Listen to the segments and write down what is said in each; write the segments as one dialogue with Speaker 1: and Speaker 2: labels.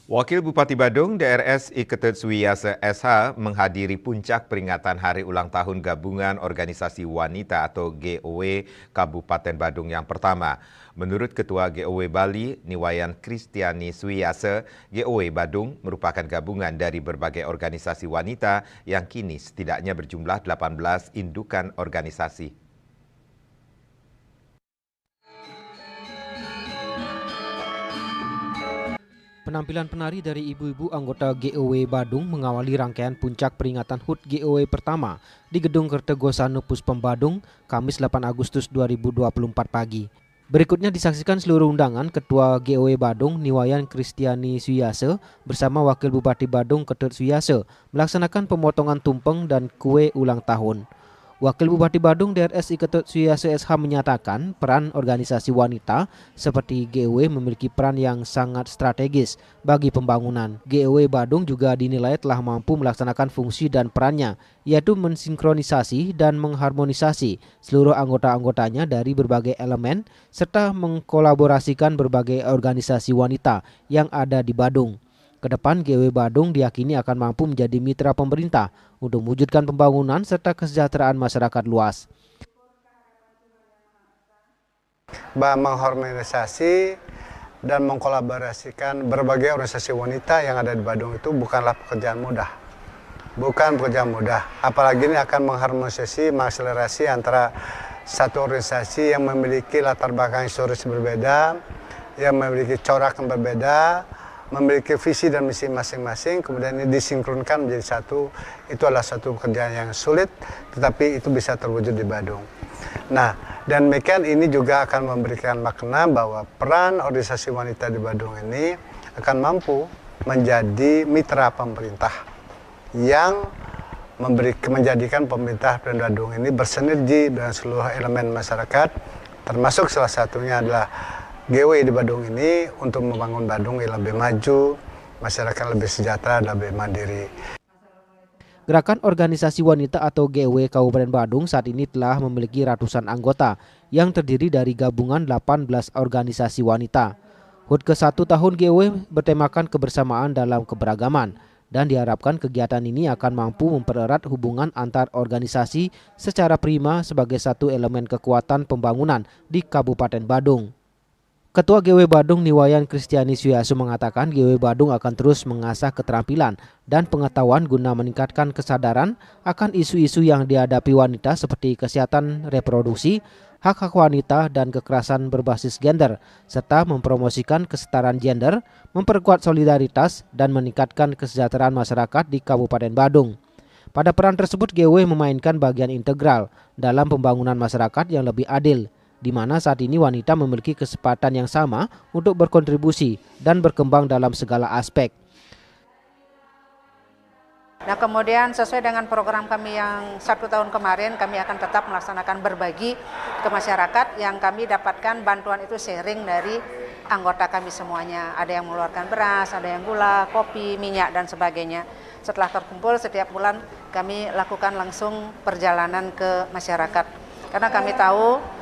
Speaker 1: Wakil Bupati Badung DRS Ketut Suwiyasa SH menghadiri puncak peringatan Hari Ulang Tahun Gabungan Organisasi Wanita atau GOW Kabupaten Badung yang pertama. Menurut Ketua GOW Bali, Niwayan Kristiani Suwiyasa, GOW Badung merupakan gabungan dari berbagai organisasi wanita yang kini setidaknya berjumlah 18 indukan organisasi.
Speaker 2: Penampilan penari dari ibu-ibu anggota GOW Badung mengawali rangkaian puncak peringatan HUT GOW pertama di Gedung Kertegosano Puspom Badung, Kamis 8 Agustus 2024 pagi. Berikutnya disaksikan seluruh undangan Ketua GOW Badung Niwayan Kristiani Suwiyasa bersama Wakil Bupati Badung Ketut Suwiyasa melaksanakan pemotongan tumpeng dan kue ulang tahun. Wakil Bupati Badung DRS Ketut Suwiyasa SH menyatakan peran organisasi wanita seperti GOW memiliki peran yang sangat strategis bagi pembangunan. GOW Badung juga dinilai telah mampu melaksanakan fungsi dan perannya, yaitu mensinkronisasi dan mengharmonisasi seluruh anggota-anggotanya dari berbagai elemen serta mengkolaborasikan berbagai organisasi wanita yang ada di Badung. Kedepan GOW Badung diyakini akan mampu menjadi mitra pemerintah untuk mewujudkan pembangunan serta kesejahteraan masyarakat luas.
Speaker 3: Mengharmonisasi dan mengkolaborasikan berbagai organisasi wanita yang ada di Badung itu bukanlah pekerjaan mudah. Bukan pekerjaan mudah. Apalagi ini akan mengharmonisasi, mengakselerasi antara satu organisasi yang memiliki latar belakang historis berbeda, yang memiliki corak yang berbeda, memiliki visi dan misi masing-masing, kemudian ini disinkronkan menjadi satu. Itu adalah satu pekerjaan yang sulit, tetapi itu bisa terwujud di Badung. Nah, dan demikian ini juga akan memberikan makna bahwa peran organisasi wanita di Badung ini akan mampu menjadi mitra pemerintah yang menjadikan pemerintah dan Badung ini bersinergi dengan seluruh elemen masyarakat, termasuk salah satunya adalah GOW di Badung ini untuk membangun Badung yang lebih maju, masyarakat lebih sejahtera, lebih mandiri.
Speaker 2: Gerakan Organisasi Wanita atau GOW Kabupaten Badung saat ini telah memiliki ratusan anggota yang terdiri dari gabungan 18 organisasi wanita. HUT ke-1 tahun GOW bertemakan kebersamaan dalam keberagaman dan diharapkan kegiatan ini akan mampu mempererat hubungan antar organisasi secara prima sebagai satu elemen kekuatan pembangunan di Kabupaten Badung. Ketua GOW Badung Niwayan Kristiani Suwiyasa mengatakan GOW Badung akan terus mengasah keterampilan dan pengetahuan guna meningkatkan kesadaran akan isu-isu yang dihadapi wanita seperti kesehatan reproduksi, hak-hak wanita dan kekerasan berbasis gender, serta mempromosikan kesetaraan gender, memperkuat solidaritas dan meningkatkan kesejahteraan masyarakat di Kabupaten Badung. Pada peran tersebut GOW memainkan bagian integral dalam pembangunan masyarakat yang lebih adil, di mana saat ini wanita memiliki kesempatan yang sama untuk berkontribusi dan berkembang dalam segala aspek.
Speaker 4: Nah, kemudian sesuai dengan program kami yang 1 tahun kemarin, kami akan tetap melaksanakan berbagi ke masyarakat yang kami dapatkan bantuan itu sharing dari anggota kami semuanya. Ada yang mengeluarkan beras, ada yang gula, kopi, minyak, dan sebagainya. Setelah terkumpul setiap bulan kami lakukan langsung perjalanan ke masyarakat. Karena kami tahu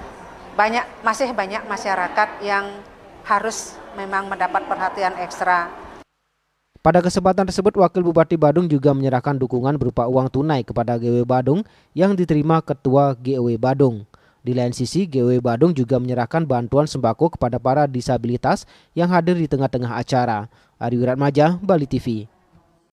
Speaker 4: masih banyak masyarakat yang harus memang mendapat perhatian ekstra.
Speaker 2: Pada kesempatan tersebut, Wakil Bupati Badung juga menyerahkan dukungan berupa uang tunai kepada GOW Badung yang diterima Ketua GOW Badung. Di lain sisi, GOW Badung juga menyerahkan bantuan sembako kepada para disabilitas yang hadir di tengah-tengah acara. Ari Wiratmaja, Bali TV.